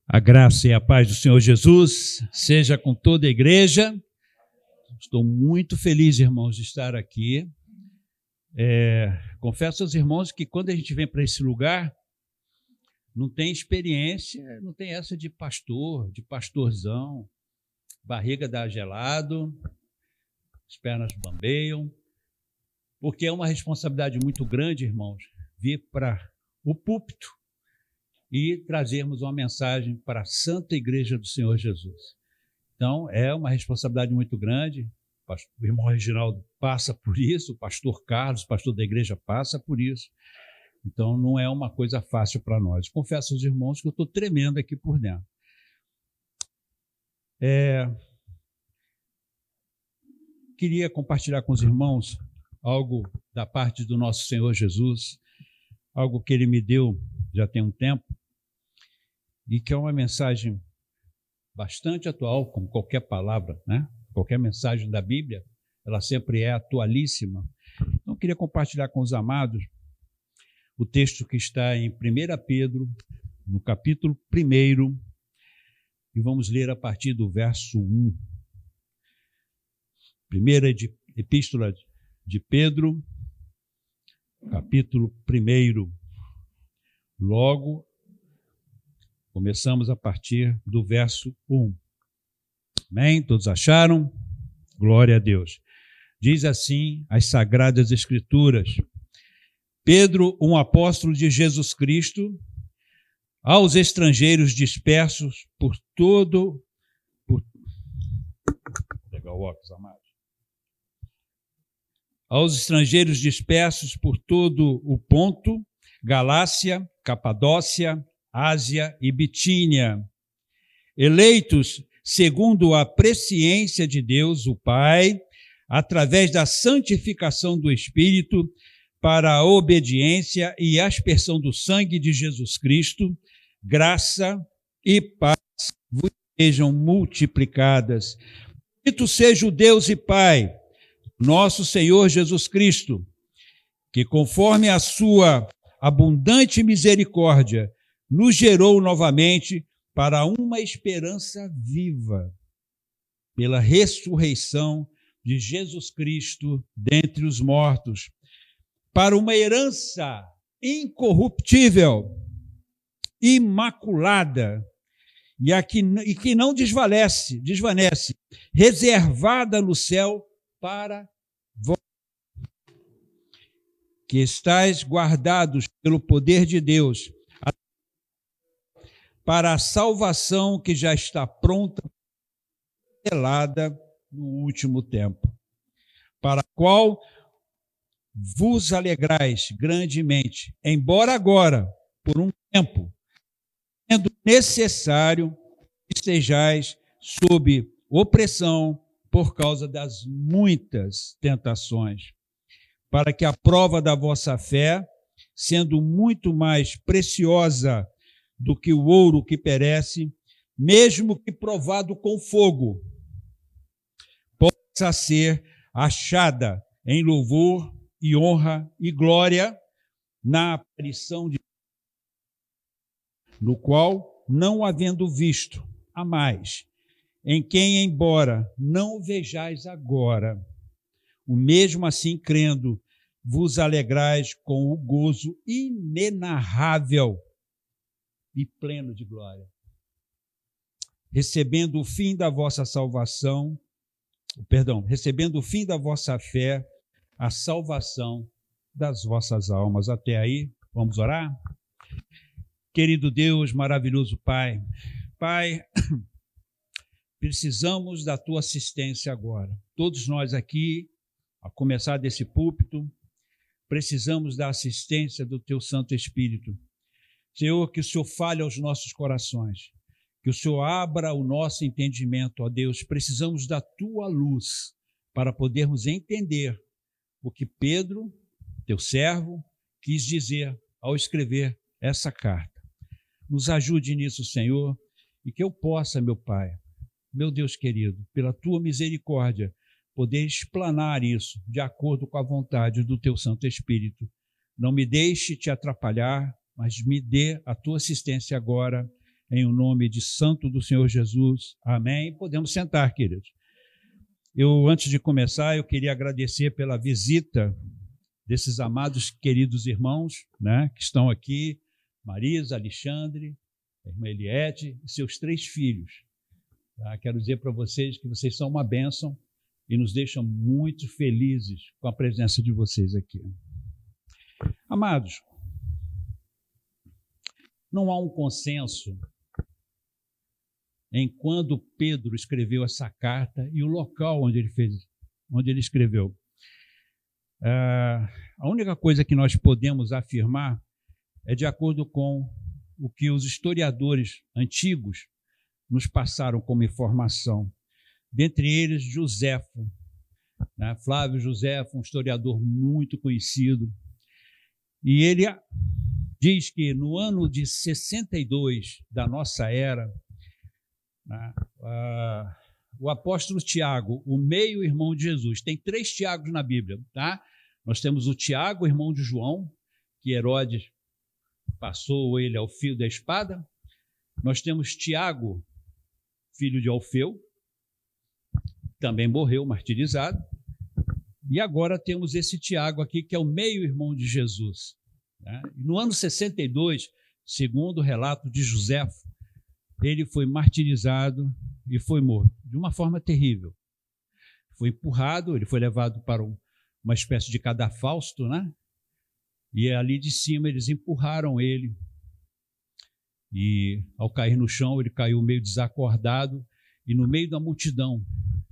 A graça e a paz do Senhor Jesus seja com toda a igreja. Estou muito feliz, irmãos, de estar aqui. Confesso aos irmãos que quando a gente vem para esse lugar, não tem experiência, não tem essa de pastor, de pastorzão, barriga dá gelado, as pernas bambeiam, porque é uma responsabilidade muito grande, irmãos, vir para o púlpito e trazermos uma mensagem para a Santa Igreja do Senhor Jesus. Então, é uma responsabilidade muito grande. O irmão Reginaldo passa por isso, o pastor Carlos, pastor da igreja, passa por isso. Então, não é uma coisa fácil para nós. Confesso aos irmãos que eu estou tremendo aqui por dentro. Queria compartilhar com os irmãos algo da parte do nosso Senhor Jesus, algo que Ele me deu já tem um tempo, e que é uma mensagem bastante atual, como qualquer palavra, né? Qualquer mensagem da Bíblia, ela sempre é atualíssima. Então, eu queria compartilhar com os amados o texto que está em 1 Pedro, no capítulo 1, e vamos ler a partir do verso 1. Primeira epístola de Pedro, capítulo 1. Logo, começamos a partir do verso 1. Amém? Todos acharam? Glória a Deus. Diz assim as Sagradas Escrituras: Pedro, um apóstolo de Jesus Cristo, aos estrangeiros dispersos por todo... Legal o óculos, amado. Aos estrangeiros dispersos por todo o Ponto, Galácia, Capadócia, Ásia e Bitínia, eleitos segundo a presciência de Deus, o Pai, através da santificação do Espírito, para a obediência e aspersão do sangue de Jesus Cristo, graça e paz vos sejam multiplicadas. Bendito seja o Deus e Pai, nosso Senhor Jesus Cristo, que conforme a sua abundante misericórdia, nos gerou novamente para uma esperança viva, pela ressurreição de Jesus Cristo dentre os mortos, para uma herança incorruptível, imaculada, e que não desvanece, reservada no céu para vós, que estáis guardados pelo poder de Deus, para a salvação que já está pronta, revelada no último tempo, para a qual vos alegrais grandemente, embora agora, por um tempo, sendo necessário que estejais sob opressão por causa das muitas tentações, para que a prova da vossa fé, sendo muito mais preciosa do que o ouro que perece, mesmo que provado com fogo, possa ser achada em louvor e honra e glória na aparição de no qual, não havendo visto, há mais, em quem, embora não o vejais agora, o mesmo assim crendo, vos alegrais com o gozo inenarrável e pleno de glória, recebendo o fim da vossa salvação, recebendo o fim da vossa fé, a salvação das vossas almas. Até aí, vamos orar? Querido Deus, maravilhoso Pai, precisamos da Tua assistência agora. Todos nós aqui, a começar desse púlpito, precisamos da assistência do Teu Santo Espírito. Senhor, que o Senhor fale aos nossos corações, que o Senhor abra o nosso entendimento, ó Deus. Precisamos da Tua luz para podermos entender o que Pedro, Teu servo, quis dizer ao escrever essa carta. Nos ajude nisso, Senhor, e que eu possa, meu Pai, meu Deus querido, pela Tua misericórdia, poder explanar isso de acordo com a vontade do Teu Santo Espírito. Não me deixe te atrapalhar, mas me dê a Tua assistência agora, em o nome de santo do Senhor Jesus. Amém. Podemos sentar, queridos. Antes de começar, eu queria agradecer pela visita desses amados queridos irmãos, né, que estão aqui, Marisa, Alexandre, a irmã Eliette e seus 3 filhos. Tá? Quero dizer para vocês que vocês são uma bênção e nos deixam muito felizes com a presença de vocês aqui. Amados, não há um consenso em quando Pedro escreveu essa carta e o local onde ele escreveu. A única coisa que nós podemos afirmar é de acordo com o que os historiadores antigos nos passaram como informação. Dentre eles, Joséfo, né? Flávio Joséfo, um historiador muito conhecido. E ele diz que no ano de 62 da nossa era, né, o apóstolo Tiago, o meio-irmão de Jesus, tem 3 Tiagos na Bíblia, tá? Nós temos o Tiago, irmão de João, que Herodes passou ele ao fio da espada. Nós temos Tiago, filho de Alfeu, também morreu martirizado. E agora temos esse Tiago aqui, que é o meio-irmão de Jesus. Né? No ano 62, segundo o relato de Joséfo, ele foi martirizado e foi morto, de uma forma terrível. Foi empurrado, ele foi levado para uma espécie de cadafalso, né? E ali de cima eles empurraram ele. E ao cair no chão, ele caiu meio desacordado, e no meio da multidão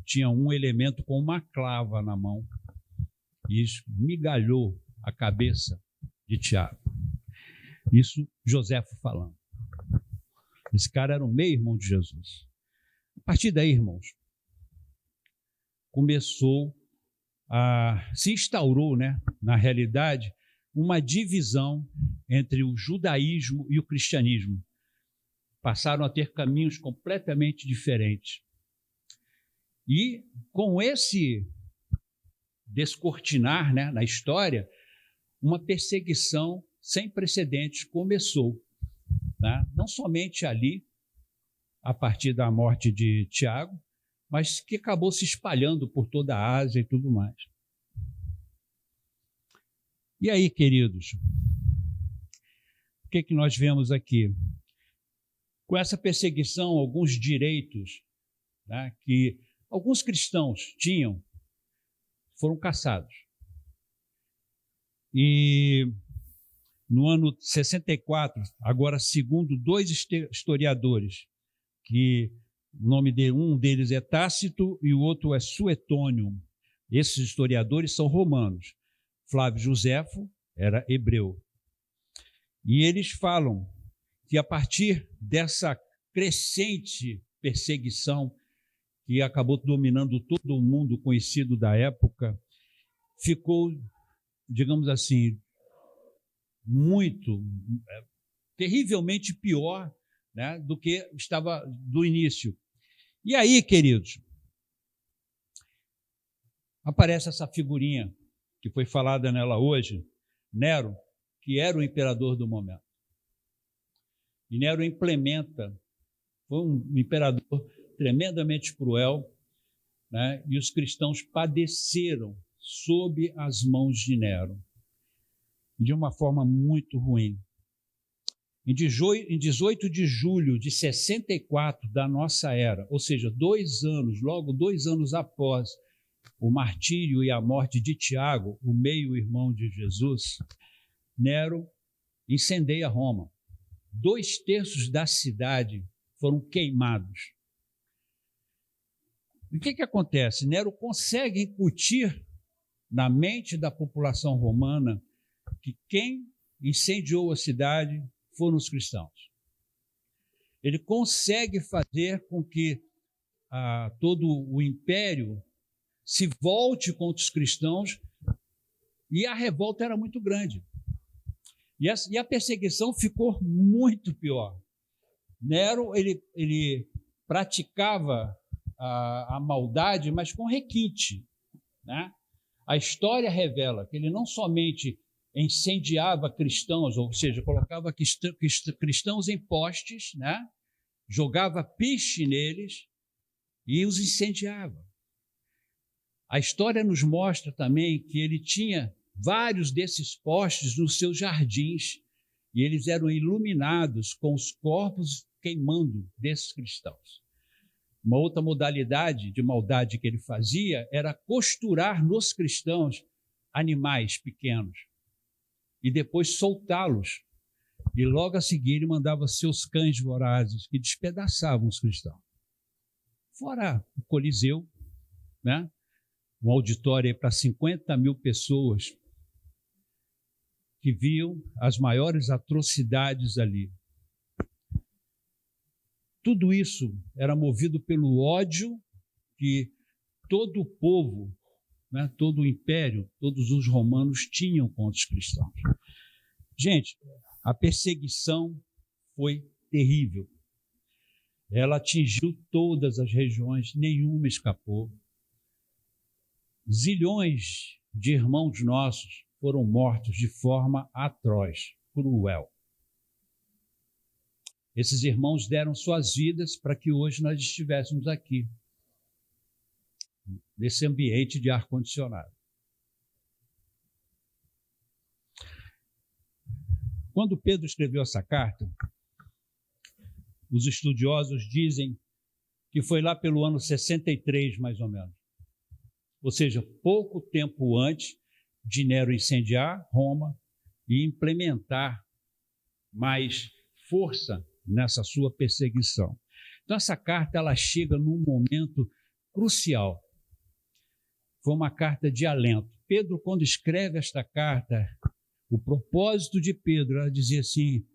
tinha um elemento com uma clava na mão, e esmigalhou a cabeça de Tiago. Isso Joséfo falando. Esse cara era o meio-irmão de Jesus. A partir daí, irmãos, se instaurou, né, na realidade, uma divisão entre o judaísmo e o cristianismo. Passaram a ter caminhos completamente diferentes. E com esse descortinar, né, na história, uma perseguição sem precedentes começou. Né? Não somente ali, a partir da morte de Tiago, mas que acabou se espalhando por toda a Ásia e tudo mais. E aí, queridos, o que nós vemos aqui? Com essa perseguição, alguns direitos, né, que alguns cristãos tinham, foram cassados. E no ano 64, agora segundo 2 historiadores, que o nome de um deles é Tácito e o outro é Suetônio. Esses historiadores são romanos. Flávio Joséfo era hebreu. E eles falam que a partir dessa crescente perseguição que acabou dominando todo o mundo conhecido da época, ficou, digamos assim, terrivelmente pior, né, do que estava do início. E aí, queridos, aparece essa figurinha que foi falada nela hoje, Nero, que era o imperador do momento. E Nero foi um imperador tremendamente cruel, né, e os cristãos padeceram sob as mãos de Nero, de uma forma muito ruim. Em 18 de julho de 64 da nossa era, ou seja, 2 anos, logo 2 anos após o martírio e a morte de Tiago, o meio-irmão de Jesus, Nero incendeia Roma. 2/3 da cidade foram queimados. E o que acontece? Nero consegue incutir na mente da população romana que quem incendiou a cidade foram os cristãos. Ele consegue fazer com que todo o império se volte contra os cristãos, e a revolta era muito grande. E a perseguição ficou muito pior. Nero, ele praticava a maldade, mas com requinte, né? A história revela que ele não somente incendiava cristãos, ou seja, colocava cristãos em postes, né, jogava piche neles e os incendiava. A história nos mostra também que ele tinha vários desses postes nos seus jardins e eles eram iluminados com os corpos queimando desses cristãos. Uma outra modalidade de maldade que ele fazia era costurar nos cristãos animais pequenos e depois soltá-los. E logo a seguir ele mandava seus cães vorazes que despedaçavam os cristãos. Fora o Coliseu, né? Um auditório para 50 mil pessoas que viam as maiores atrocidades ali. Tudo isso era movido pelo ódio que todo o povo, né, todo o império, todos os romanos tinham contra os cristãos. Gente, a perseguição foi terrível. Ela atingiu todas as regiões, nenhuma escapou. Zilhões de irmãos nossos foram mortos de forma atroz, cruel. Esses irmãos deram suas vidas para que hoje nós estivéssemos aqui, nesse ambiente de ar-condicionado. Quando Pedro escreveu essa carta, os estudiosos dizem que foi lá pelo ano 63, mais ou menos. Ou seja, pouco tempo antes de Nero incendiar Roma e implementar mais força nessa sua perseguição. Então, essa carta ela chega num momento crucial. Foi uma carta de alento. Pedro, quando escreve esta carta, o propósito de Pedro era dizer assim,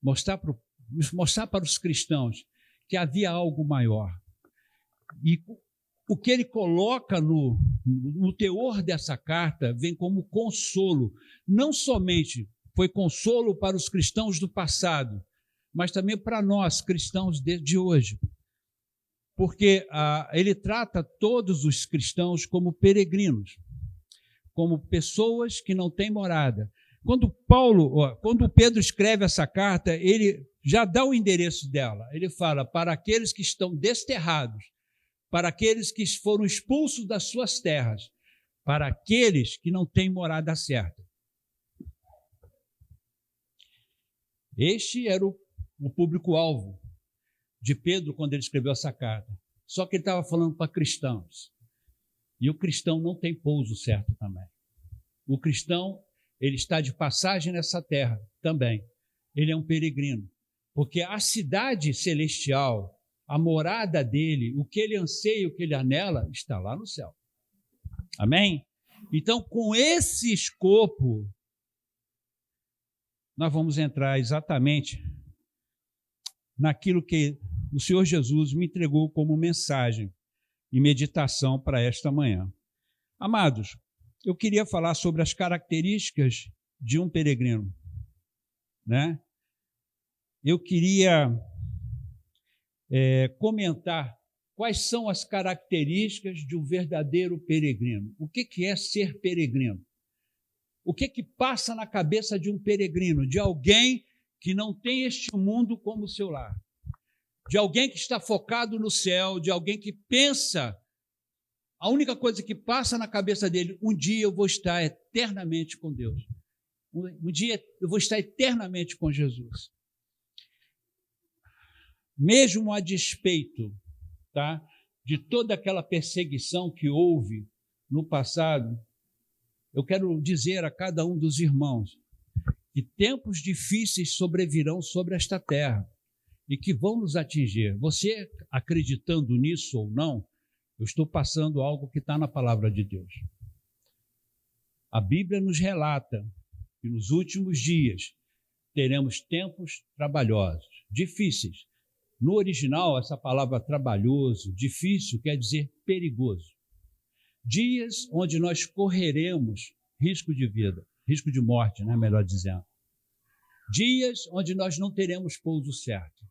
mostrar para os cristãos que havia algo maior. E o que ele coloca no teor dessa carta vem como consolo. Não somente foi consolo para os cristãos do passado, mas também para nós, cristãos de hoje. Porque ele trata todos os cristãos como peregrinos, como pessoas que não têm morada. Quando Pedro escreve essa carta, ele já dá o endereço dela. Ele fala para aqueles que estão desterrados, para aqueles que foram expulsos das suas terras, para aqueles que não têm morada certa. Este era o público-alvo de Pedro quando ele escreveu essa carta. Só que ele estava falando para cristãos. E o cristão não tem pouso certo também. O cristão, ele está de passagem nessa terra também. Ele é um peregrino. Porque a cidade celestial, a morada dele, o que ele anseia, o que ele anela, está lá no céu. Amém? Então, com esse escopo, nós vamos entrar exatamente naquilo que o Senhor Jesus me entregou como mensagem e meditação para esta manhã. Amados, eu queria falar sobre as características de um peregrino, né? Eu queria comentar quais são as características de um verdadeiro peregrino. O que é ser peregrino? O que passa na cabeça de um peregrino, de alguém que não tem este mundo como seu lar, de alguém que está focado no céu, de alguém que pensa, a única coisa que passa na cabeça dele, um dia eu vou estar eternamente com Deus. Um dia eu vou estar eternamente com Jesus. Mesmo a despeito, tá, de toda aquela perseguição que houve no passado, eu quero dizer a cada um dos irmãos que tempos difíceis sobrevirão sobre esta terra e que vão nos atingir. Você acreditando nisso ou não, eu estou passando algo que está na palavra de Deus. A Bíblia nos relata que nos últimos dias teremos tempos trabalhosos, difíceis. No original, essa palavra trabalhoso, difícil, quer dizer perigoso. Dias onde nós correremos risco de vida, risco de morte, né, melhor dizendo. Dias onde nós não teremos pouso certo,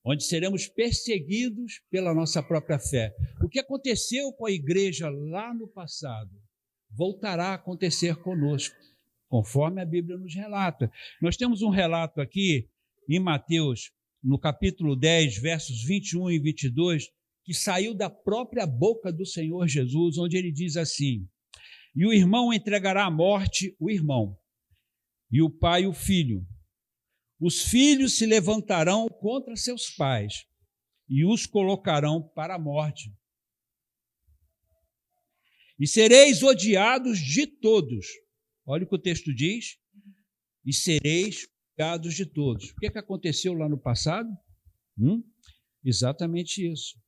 onde seremos perseguidos pela nossa própria fé. O que aconteceu com a igreja lá no passado, voltará a acontecer conosco. conforme a Bíblia nos relata. Nós temos um relato aqui em Mateus, no capítulo 10, versos 21 e 22, que saiu da própria boca do Senhor Jesus, onde ele diz assim: e o irmão entregará à morte o irmão, e o pai o filho. Os filhos se levantarão contra seus pais e os colocarão para a morte. E sereis odiados de todos. Olha o que o texto diz. E sereis odiados de todos. O que aconteceu lá no passado? Exatamente isso.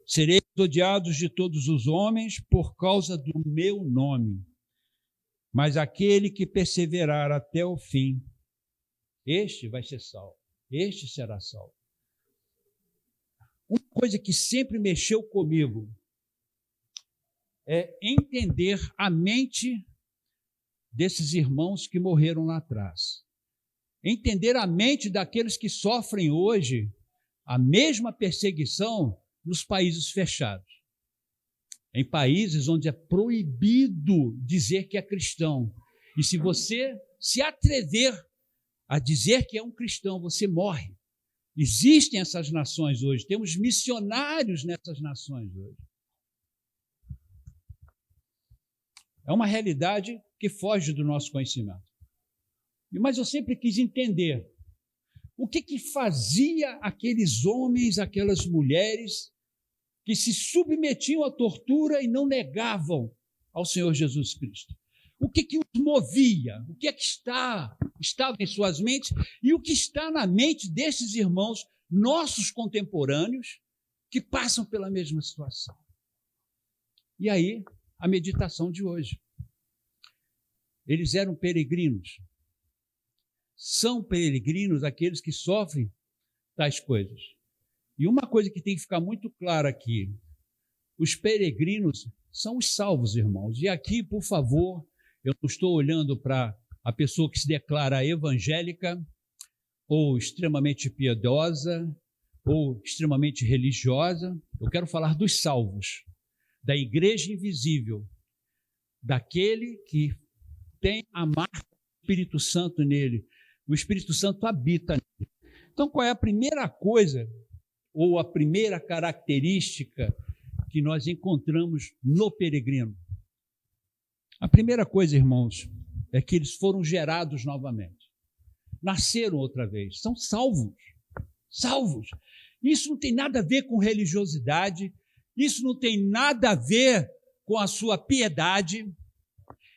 Sereis odiados de todos os homens por causa do meu nome. Mas aquele que perseverar até o fim, este vai ser salvo. Este será salvo. Uma coisa que sempre mexeu comigo é entender a mente desses irmãos que morreram lá atrás. Entender a mente daqueles que sofrem hoje a mesma perseguição nos países fechados. Em países onde é proibido dizer que é cristão. E se você se atrever a dizer que é um cristão, você morre. Existem essas nações hoje, temos missionários nessas nações hoje. É uma realidade que foge do nosso conhecimento. Mas eu sempre quis entender o que fazia aqueles homens, aquelas mulheres que se submetiam à tortura e não negavam ao Senhor Jesus Cristo. O que os movia? O que estava em suas mentes e o que está na mente desses irmãos, nossos contemporâneos, que passam pela mesma situação. E aí, a meditação de hoje. Eles eram peregrinos. São peregrinos aqueles que sofrem tais coisas. E uma coisa que tem que ficar muito clara aqui, os peregrinos são os salvos, irmãos. E aqui, por favor, eu não estou olhando para a pessoa que se declara evangélica, ou extremamente piedosa, ou extremamente religiosa. Eu quero falar dos salvos, da igreja invisível, daquele que tem a marca do Espírito Santo nele. O Espírito Santo habita nele. Então, qual é a primeira coisa, ou a primeira característica que nós encontramos no peregrino? A primeira coisa, irmãos, é que eles foram gerados novamente. Nasceram outra vez. São salvos. Salvos. Isso não tem nada a ver com religiosidade. Isso não tem nada a ver com a sua piedade.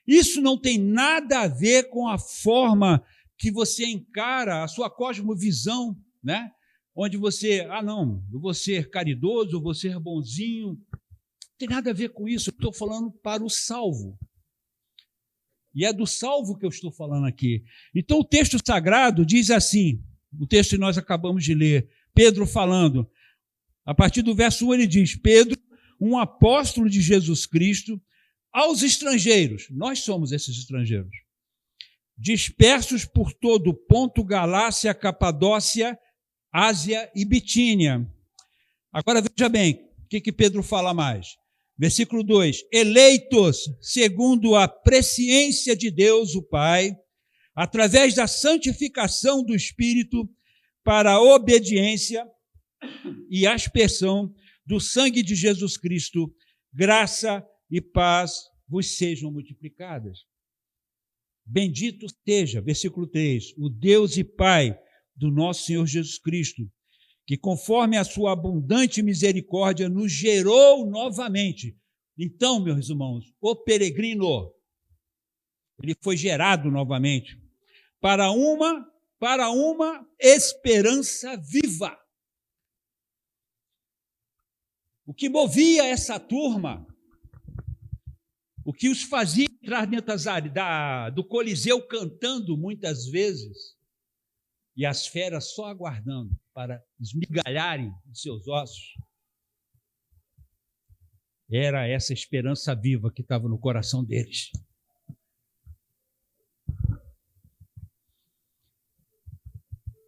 Isso não tem nada a ver com a forma que você encara a sua cosmovisão, né? Onde você, não, eu vou ser caridoso, eu vou ser bonzinho. Não tem nada a ver com isso. Eu estou falando para o salvo. E é do salvo que eu estou falando aqui. Então, o texto sagrado diz assim, o texto que nós acabamos de ler, Pedro falando, a partir do verso 1 ele diz, Pedro, um apóstolo de Jesus Cristo, aos estrangeiros, nós somos esses estrangeiros, dispersos por todo o Ponto, Galácia, Capadócia, Ásia e Bitínia. Agora veja bem, o que Pedro fala mais? Versículo 2, eleitos segundo a presciência de Deus, o Pai, através da santificação do Espírito, para a obediência e aspersão do sangue de Jesus Cristo, graça e paz vos sejam multiplicadas. Bendito seja, versículo 3, o Deus e Pai do nosso Senhor Jesus Cristo, que conforme a sua abundante misericórdia nos gerou novamente. Então, meus irmãos, o peregrino, ele foi gerado novamente para uma esperança viva. O que movia essa turma, o que os fazia entrar dentro do Coliseu cantando muitas vezes, e as feras só aguardando para esmigalharem os seus ossos, era essa esperança viva que estava no coração deles.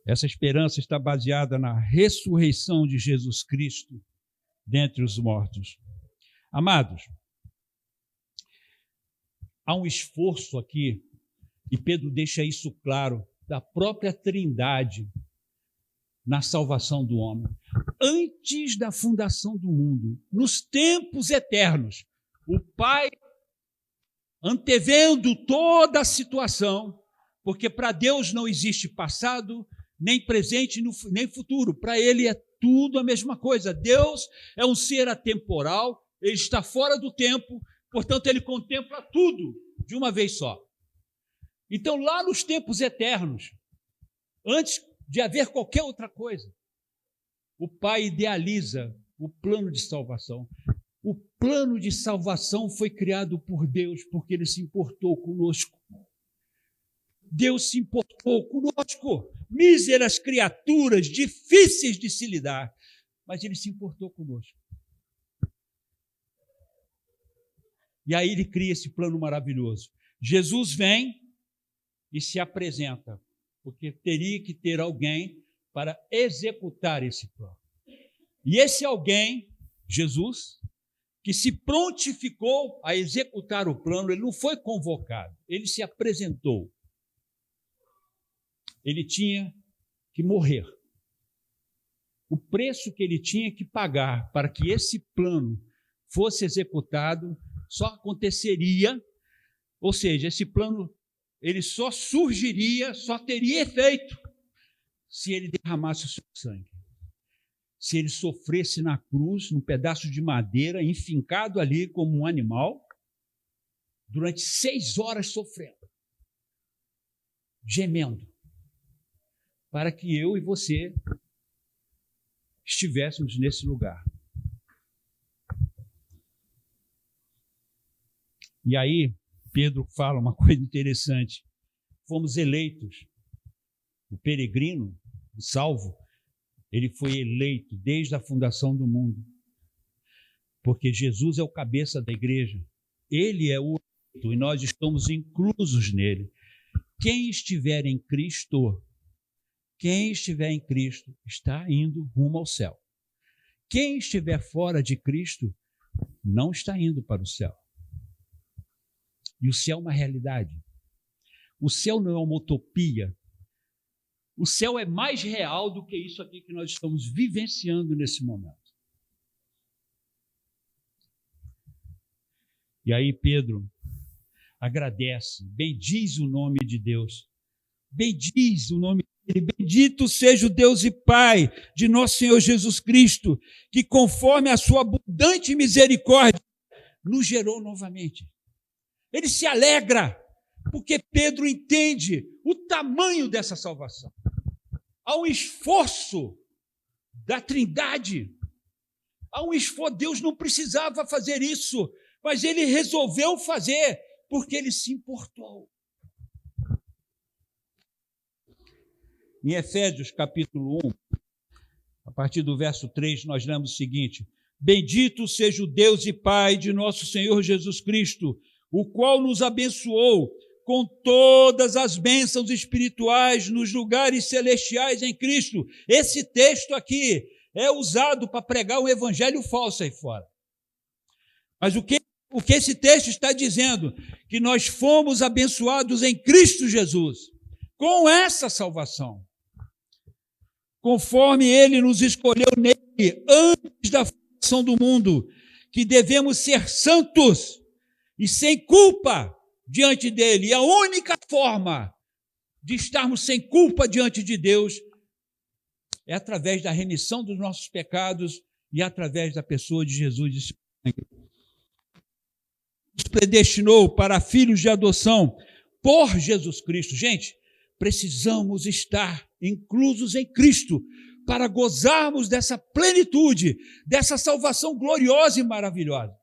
Essa esperança está baseada na ressurreição de Jesus Cristo dentre os mortos. Amados, há um esforço aqui, e Pedro deixa isso claro, da própria Trindade na salvação do homem. Antes da fundação do mundo, nos tempos eternos, o Pai, antevendo toda a situação, porque para Deus não existe passado, nem presente, nem futuro. Para Ele é tudo a mesma coisa. Deus é um ser atemporal, Ele está fora do tempo, portanto, Ele contempla tudo de uma vez só. Então, lá nos tempos eternos, antes de haver qualquer outra coisa, o Pai idealiza o plano de salvação. O plano de salvação foi criado por Deus porque Ele se importou conosco. Deus se importou conosco, míseras criaturas, difíceis de se lidar, mas Ele se importou conosco. E aí Ele cria esse plano maravilhoso. Jesus vem e se apresenta, porque teria que ter alguém para executar esse plano. E esse alguém, Jesus, que se prontificou a executar o plano, ele não foi convocado, ele se apresentou. Ele tinha que morrer. O preço que ele tinha que pagar para que esse plano fosse executado só aconteceria, ou seja, esse plano ele só surgiria, só teria efeito se ele derramasse o seu sangue. Se ele sofresse na cruz, num pedaço de madeira, enfincado ali como um animal, durante 6 horas sofrendo, gemendo, para que eu e você estivéssemos nesse lugar. E aí, Pedro fala uma coisa interessante. Fomos eleitos. O peregrino, o salvo, ele foi eleito desde a fundação do mundo. Porque Jesus é o cabeça da igreja. Ele é o eleito e nós estamos inclusos nele. Quem estiver em Cristo está indo rumo ao céu. Quem estiver fora de Cristo não está indo para o céu. E o céu é uma realidade. O céu não é uma utopia. O céu é mais real do que isso aqui que nós estamos vivenciando nesse momento. E aí Pedro agradece, bendiz o nome de Deus, bendiz o nome dele, bendito seja o Deus e Pai de nosso Senhor Jesus Cristo, que conforme a sua abundante misericórdia, nos gerou novamente. Ele se alegra, porque Pedro entende o tamanho dessa salvação. Há um esforço da Trindade, há um esforço, Deus não precisava fazer isso, mas Ele resolveu fazer, porque Ele se importou. Em Efésios capítulo 1, a partir do verso 3, nós lemos o seguinte: bendito seja o Deus e Pai de nosso Senhor Jesus Cristo, o qual nos abençoou com todas as bênçãos espirituais nos lugares celestiais em Cristo. Esse texto aqui é usado para pregar um evangelho falso aí fora. Mas o que esse texto está dizendo? Que nós fomos abençoados em Cristo Jesus, com essa salvação, conforme Ele nos escolheu nele, antes da fundação do mundo, que devemos ser santos e sem culpa diante dele. E a única forma de estarmos sem culpa diante de Deus é através da remissão dos nossos pecados e através da pessoa de Jesus e seu sangue. Nos predestinou para filhos de adoção por Jesus Cristo. Gente, precisamos estar inclusos em Cristo para gozarmos dessa plenitude, dessa salvação gloriosa e maravilhosa.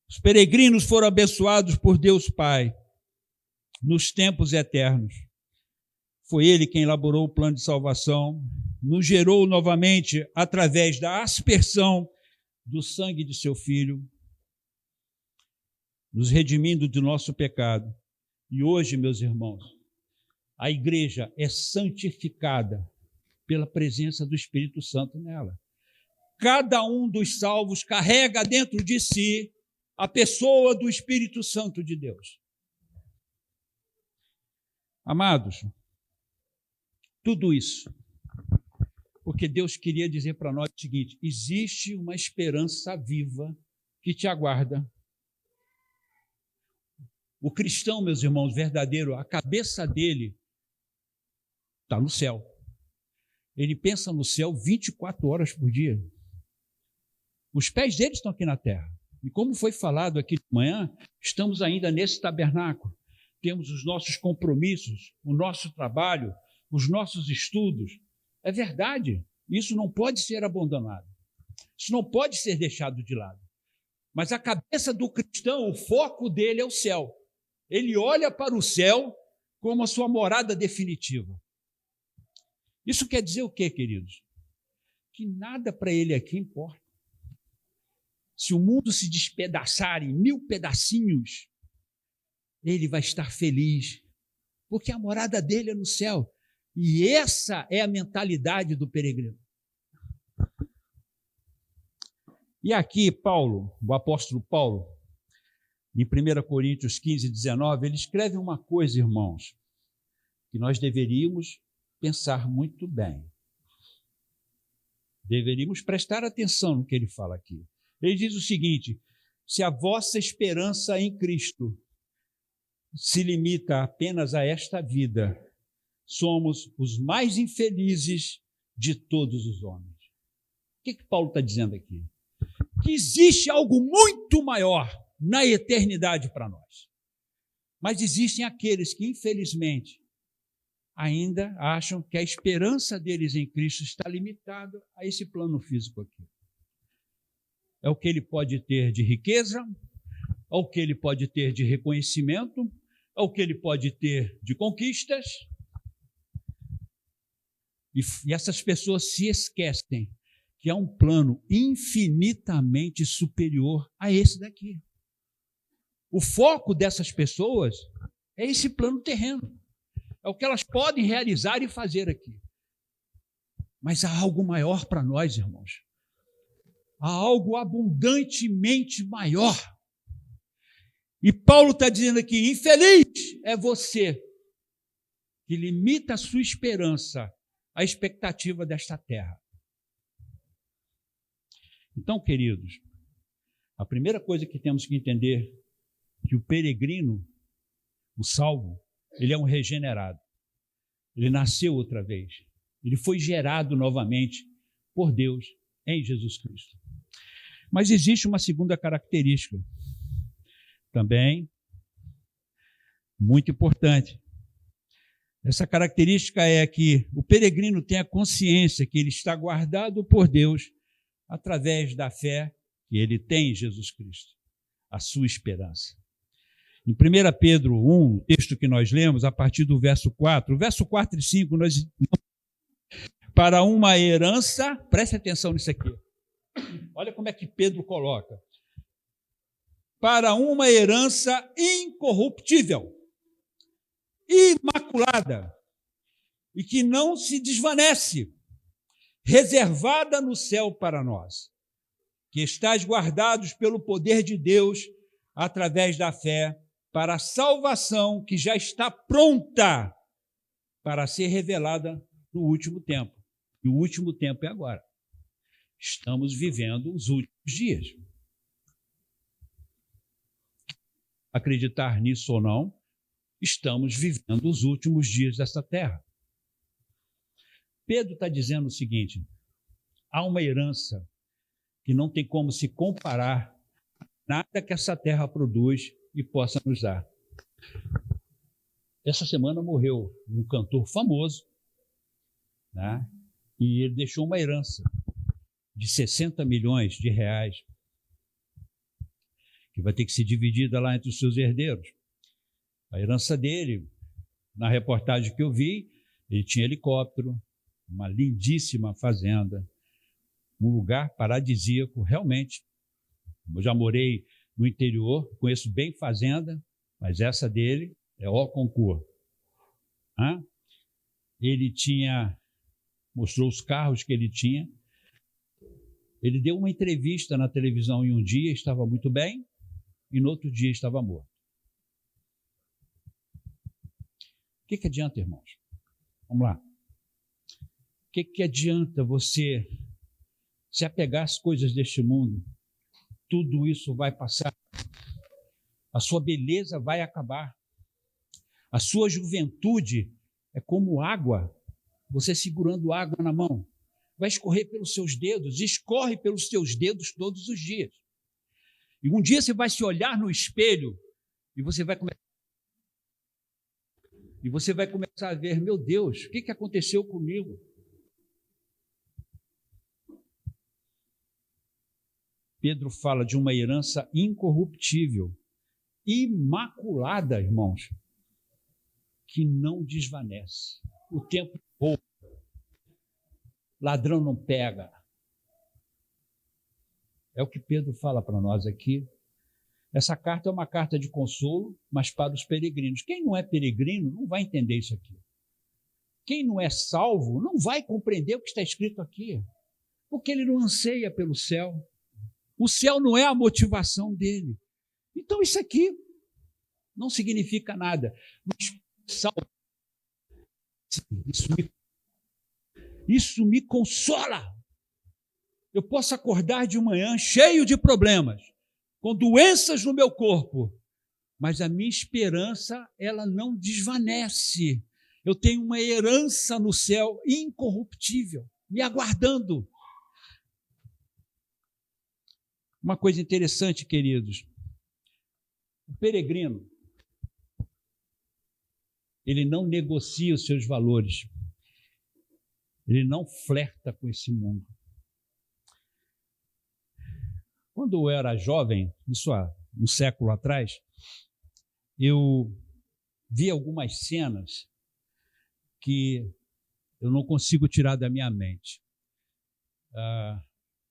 Os peregrinos foram abençoados por Deus Pai nos tempos eternos. Foi Ele quem elaborou o plano de salvação, nos gerou novamente através da aspersão do sangue de seu Filho, nos redimindo do nosso pecado. E hoje, meus irmãos, a igreja é santificada pela presença do Espírito Santo nela. Cada um dos salvos carrega dentro de si a pessoa do Espírito Santo de Deus. Amados, tudo isso, porque Deus queria dizer para nós o seguinte: existe uma esperança viva que te aguarda. O cristão, meus irmãos, verdadeiro, a cabeça dele está no céu. Ele pensa no céu 24 horas por dia. Os pés dele estão aqui na terra. E como foi falado aqui de manhã, estamos ainda nesse tabernáculo. Temos os nossos compromissos, o nosso trabalho, os nossos estudos. É verdade, isso não pode ser abandonado. Isso não pode ser deixado de lado. Mas a cabeça do cristão, o foco dele é o céu. Ele olha para o céu como a sua morada definitiva. Isso quer dizer o quê, queridos? Que nada para ele aqui importa. Se o mundo se despedaçar em 1000 pedacinhos, ele vai estar feliz, porque a morada dele é no céu. E essa é a mentalidade do peregrino. E aqui Paulo, o apóstolo Paulo, em 1 Coríntios 15, 19, ele escreve uma coisa, irmãos, que nós deveríamos pensar muito bem. Deveríamos prestar atenção no que ele fala aqui. Ele diz o seguinte: se a vossa esperança em Cristo se limita apenas a esta vida, somos os mais infelizes de todos os homens. O que Paulo está dizendo aqui? Que existe algo muito maior na eternidade para nós. Mas existem aqueles que, infelizmente, ainda acham que a esperança deles em Cristo está limitada a esse plano físico aqui. É o que ele pode ter de riqueza, é o que ele pode ter de reconhecimento, é o que ele pode ter de conquistas. E essas pessoas se esquecem que há um plano infinitamente superior a esse daqui. O foco dessas pessoas é esse plano terreno. É o que elas podem realizar e fazer aqui. Mas há algo maior para nós, irmãos. Há algo abundantemente maior. E Paulo está dizendo aqui: infeliz é você que limita a sua esperança à expectativa desta terra. Então, queridos, a primeira coisa que temos que entender é que o peregrino, o salvo, ele é um regenerado. Ele nasceu outra vez. Ele foi gerado novamente por Deus em Jesus Cristo. Mas existe uma segunda característica, também muito importante. Essa característica é que o peregrino tem a consciência que ele está guardado por Deus através da fé que ele tem em Jesus Cristo, a sua esperança. Em 1 Pedro 1, o texto que nós lemos, a partir do verso 4, o verso 4 e 5, nós para uma herança, preste atenção nisso aqui. Olha como é que Pedro coloca. Para uma herança incorruptível, imaculada, e que não se desvanece, reservada no céu para nós, que estáis guardados pelo poder de Deus, através da fé, para a salvação que já está pronta para ser revelada no último tempo. E o último tempo é agora. Estamos vivendo os últimos dias. Acreditar nisso ou não, estamos vivendo os últimos dias dessa terra. Pedro está dizendo o seguinte: há uma herança que não tem como se comparar a nada que essa terra produz e possa nos dar. Essa semana morreu um cantor famoso, né? E ele deixou uma herança de 60 milhões de reais, que vai ter que ser dividida lá entre os seus herdeiros. A herança dele, na reportagem que eu vi, ele tinha helicóptero, uma lindíssima fazenda, um lugar paradisíaco, realmente. Eu já morei no interior, conheço bem fazenda, mas essa dele é au concurso. Ele mostrou os carros que ele tinha. Ele deu uma entrevista na televisão em um dia, estava muito bem, e no outro dia estava morto. O que adianta, irmãos? Vamos lá. O que adianta você se apegar às coisas deste mundo? Tudo isso vai passar. A sua beleza vai acabar. A sua juventude é como água. Você segurando água na mão. Vai escorrer pelos seus dedos. Escorre pelos seus dedos todos os dias. E um dia você vai se olhar no espelho e você vai começar a ver, meu Deus, o que aconteceu comigo? Pedro fala de uma herança incorruptível, imaculada, irmãos, que não desvanece. O tempo rouba. Ladrão não pega. É o que Pedro fala para nós aqui. Essa carta é uma carta de consolo, mas para os peregrinos. Quem não é peregrino não vai entender isso aqui. Quem não é salvo não vai compreender o que está escrito aqui, porque ele não anseia pelo céu. O céu não é a motivação dele. Então isso aqui não significa nada. Mas salvo, isso me consola. Eu posso acordar de manhã cheio de problemas, com doenças no meu corpo, mas a minha esperança, ela não desvanece. Eu tenho uma herança no céu incorruptível, me aguardando. Uma coisa interessante, queridos, o peregrino, ele não negocia os seus valores, ele não flerta com esse mundo. Quando eu era jovem, isso há um século atrás, eu vi algumas cenas que eu não consigo tirar da minha mente.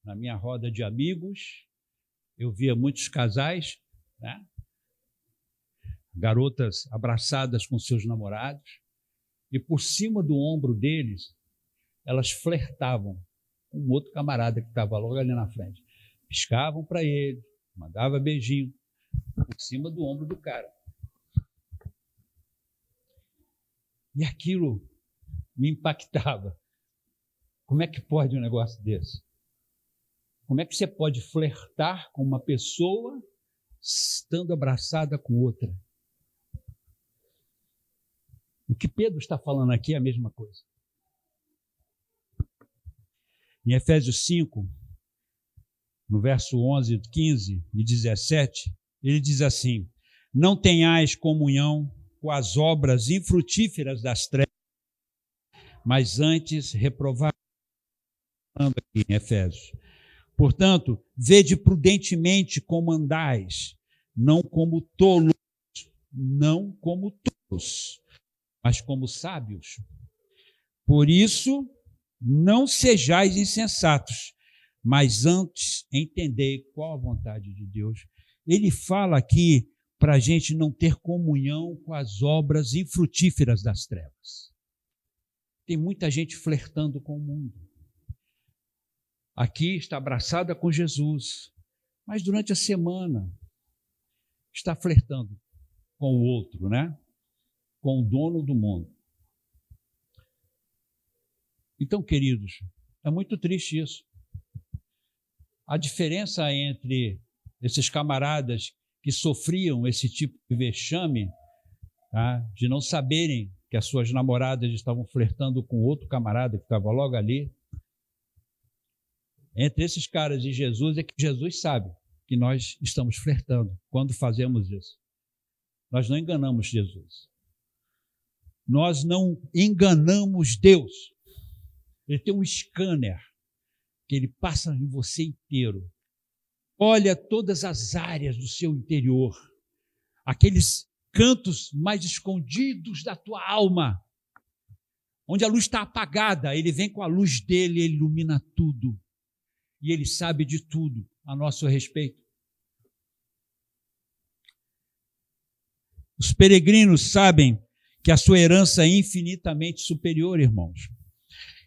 Na minha roda de amigos, eu via muitos casais, né? Garotas abraçadas com seus namorados, e por cima do ombro deles, elas flertavam com um outro camarada que estava logo ali na frente. Piscavam para ele, mandava beijinho por cima do ombro do cara. E aquilo me impactava. Como é que pode um negócio desse? Como é que você pode flertar com uma pessoa estando abraçada com outra? O que Pedro está falando aqui é a mesma coisa. Em Efésios 5, no verso 11, 15 e 17, ele diz assim: não tenhais comunhão com as obras infrutíferas das trevas, mas antes reprovai. Falando aqui em Efésios. Portanto, vede prudentemente como andais, não como tolos, mas como sábios. Por isso, não sejais insensatos, mas antes entendei qual a vontade de Deus. Ele fala aqui para a gente não ter comunhão com as obras infrutíferas das trevas. Tem muita gente flertando com o mundo. Aqui está abraçada com Jesus, mas durante a semana está flertando com o outro, né? Com o dono do mundo. Então, queridos, é muito triste isso. A diferença entre esses camaradas que sofriam esse tipo de vexame, tá, de não saberem que as suas namoradas estavam flertando com outro camarada que estava logo ali, entre esses caras e Jesus, é que Jesus sabe que nós estamos flertando quando fazemos isso. Nós não enganamos Jesus. Nós não enganamos Deus. Ele tem um scanner que ele passa em você inteiro. Olha todas as áreas do seu interior, aqueles cantos mais escondidos da tua alma, onde a luz está apagada, ele vem com a luz dele, ele ilumina tudo. E ele sabe de tudo a nosso respeito. Os peregrinos sabem que a sua herança é infinitamente superior, irmãos.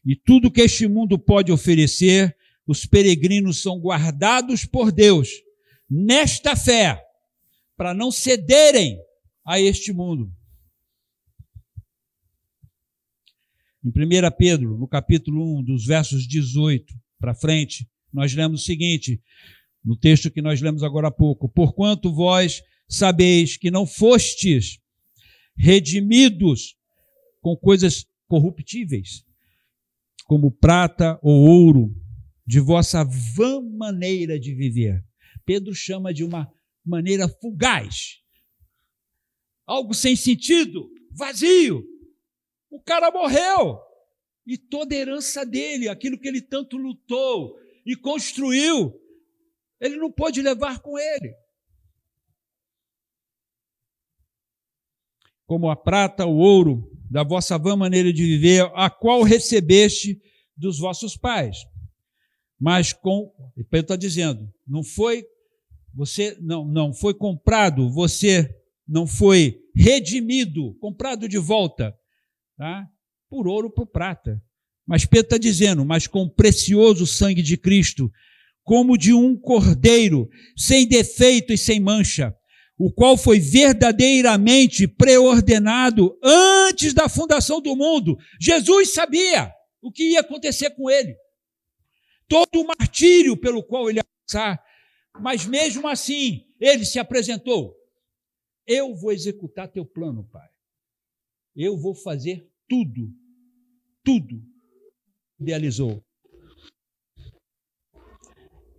E tudo que este mundo pode oferecer, os peregrinos são guardados por Deus nesta fé, para não cederem a este mundo. Em 1 Pedro, no capítulo 1, dos versos 18 para frente, nós lemos o seguinte, no texto que nós lemos agora há pouco: porquanto vós sabeis que não fostes redimidos com coisas corruptíveis, como prata ou ouro, de vossa vã maneira de viver. Pedro chama de uma maneira fugaz, algo sem sentido, vazio. O cara morreu e toda a herança dele, aquilo que ele tanto lutou e construiu, ele não pôde levar com ele. Como a prata, o ouro, da vossa vã maneira de viver, a qual recebeste dos vossos pais. Mas Pedro está dizendo, não foi comprado, você não foi redimido, comprado de volta, tá? Por ouro, por prata. Mas Pedro está dizendo, mas com o precioso sangue de Cristo, como de um cordeiro, sem defeito e sem mancha, o qual foi verdadeiramente preordenado antes da fundação do mundo. Jesus sabia o que ia acontecer com ele. Todo o martírio pelo qual ele ia passar, mas mesmo assim, ele se apresentou. Eu vou executar teu plano, Pai. Eu vou fazer tudo. Idealizou.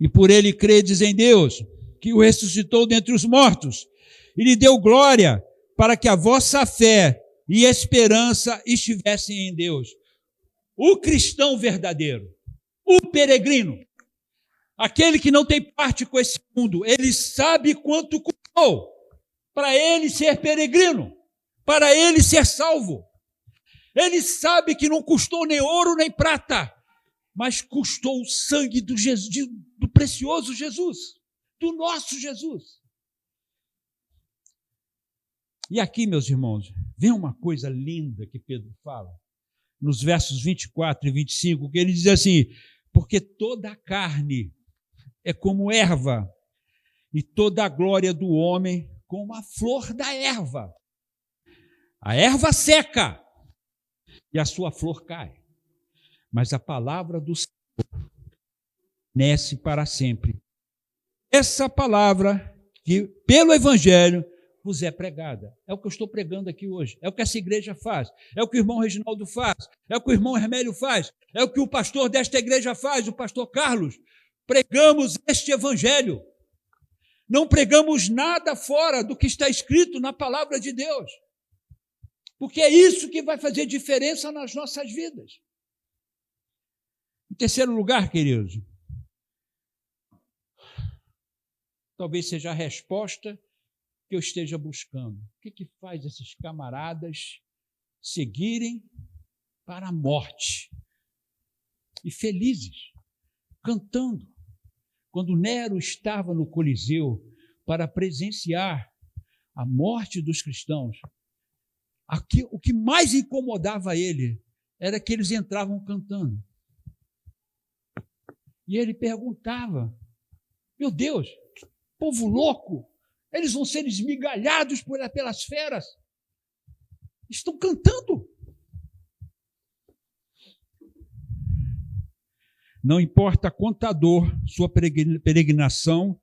E por ele credes em Deus, que o ressuscitou dentre os mortos, e lhe deu glória, para que a vossa fé e esperança estivessem em Deus. O cristão verdadeiro, o peregrino, aquele que não tem parte com esse mundo, ele sabe quanto custou para ele ser peregrino, para ele ser salvo. Ele sabe que não custou nem ouro nem prata, mas custou o sangue do precioso Jesus, do nosso Jesus. E aqui, meus irmãos, vem uma coisa linda que Pedro fala, nos versos 24 e 25, que ele diz assim, porque toda a carne é como erva, e toda a glória do homem como a flor da erva. A erva seca, e a sua flor cai. Mas a palavra do Senhor permanece para sempre. Essa palavra que, pelo Evangelho, vos é pregada. É o que eu estou pregando aqui hoje. É o que essa igreja faz. É o que o irmão Reginaldo faz. É o que o irmão Hermélio faz. É o que o pastor desta igreja faz, o pastor Carlos. Pregamos este Evangelho. Não pregamos nada fora do que está escrito na palavra de Deus. Porque é isso que vai fazer diferença nas nossas vidas. Em terceiro lugar, queridos, talvez seja a resposta que eu esteja buscando. O que faz esses camaradas seguirem para a morte? E felizes, cantando. Quando Nero estava no Coliseu para presenciar a morte dos cristãos, o que mais incomodava ele era que eles entravam cantando. E ele perguntava, meu Deus, povo louco, eles vão ser esmigalhados pelas feras. Estão cantando. Não importa quanta dor sua peregrinação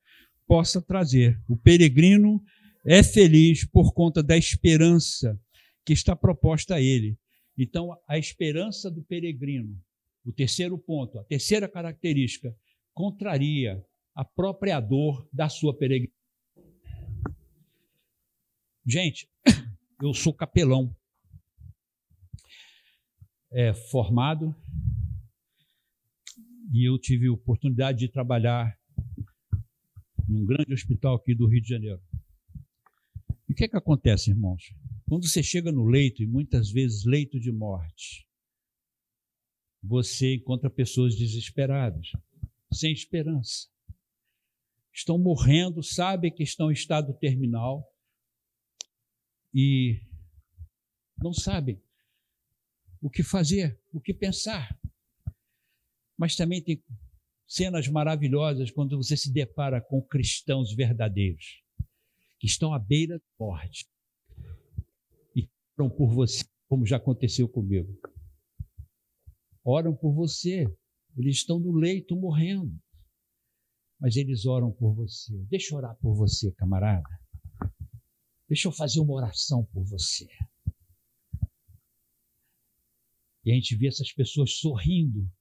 possa trazer. O peregrino é feliz por conta da esperança que está proposta a ele. Então, a esperança do peregrino, o terceiro ponto, a terceira característica, contraria a própria dor da sua peregrinação. Gente, eu sou capelão, formado, e eu tive a oportunidade de trabalhar num grande hospital aqui do Rio de Janeiro. E o que acontece, irmãos? Quando você chega no leito, e muitas vezes leito de morte, você encontra pessoas desesperadas, sem esperança. Estão morrendo, sabem que estão em estado terminal e não sabem o que fazer, o que pensar. Mas também tem cenas maravilhosas quando você se depara com cristãos verdadeiros, que estão à beira da morte e oram por você, como já aconteceu comigo. Oram por você. Eles estão no leito morrendo, mas eles oram por você. Deixa eu orar por você, camarada. Deixa eu fazer uma oração por você. E a gente vê essas pessoas sorrindo,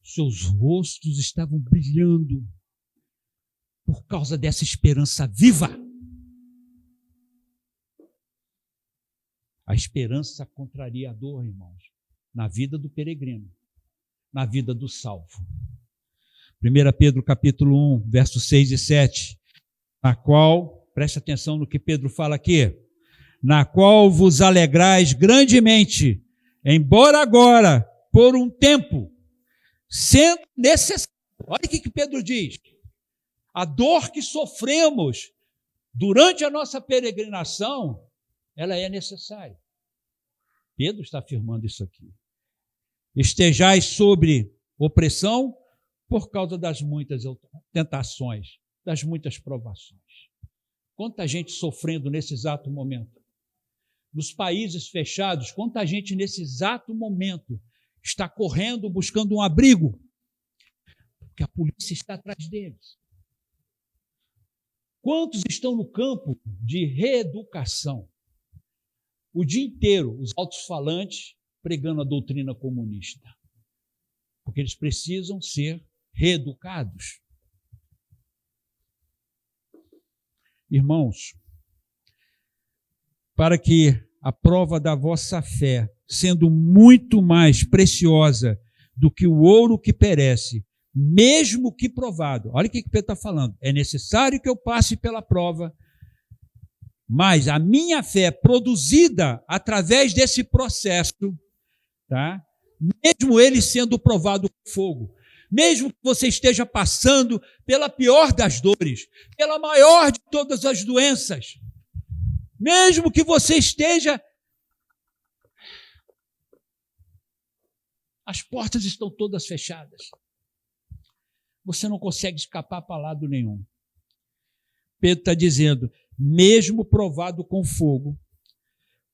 seus rostos estavam brilhando por causa dessa esperança viva. A esperança contraria a dor, irmãos, na vida do peregrino, na vida do salvo. 1 Pedro capítulo 1, versos 6 e 7, na qual, preste atenção no que Pedro fala aqui, na qual vos alegrais grandemente, embora agora, por um tempo, sendo necessário. Olha o que Pedro diz. A dor que sofremos durante a nossa peregrinação, ela é necessária. Pedro está afirmando isso aqui. Estejais sobre opressão por causa das muitas tentações, das muitas provações. Quanta gente sofrendo nesse exato momento. Nos países fechados, quanta gente nesse exato momento está correndo, buscando um abrigo, porque a polícia está atrás deles. Quantos estão no campo de reeducação? O dia inteiro, os alto-falantes pregando a doutrina comunista, porque eles precisam ser reeducados. Irmãos, para que a prova da vossa fé, sendo muito mais preciosa do que o ouro que perece, mesmo que provado, olha o que Pedro está falando, é necessário que eu passe pela prova, mas a minha fé produzida através desse processo, tá? Mesmo ele sendo provado com fogo, mesmo que você esteja passando pela pior das dores, pela maior de todas as doenças, mesmo que você esteja... As portas estão todas fechadas. Você não consegue escapar para lado nenhum. Pedro está dizendo, mesmo provado com fogo,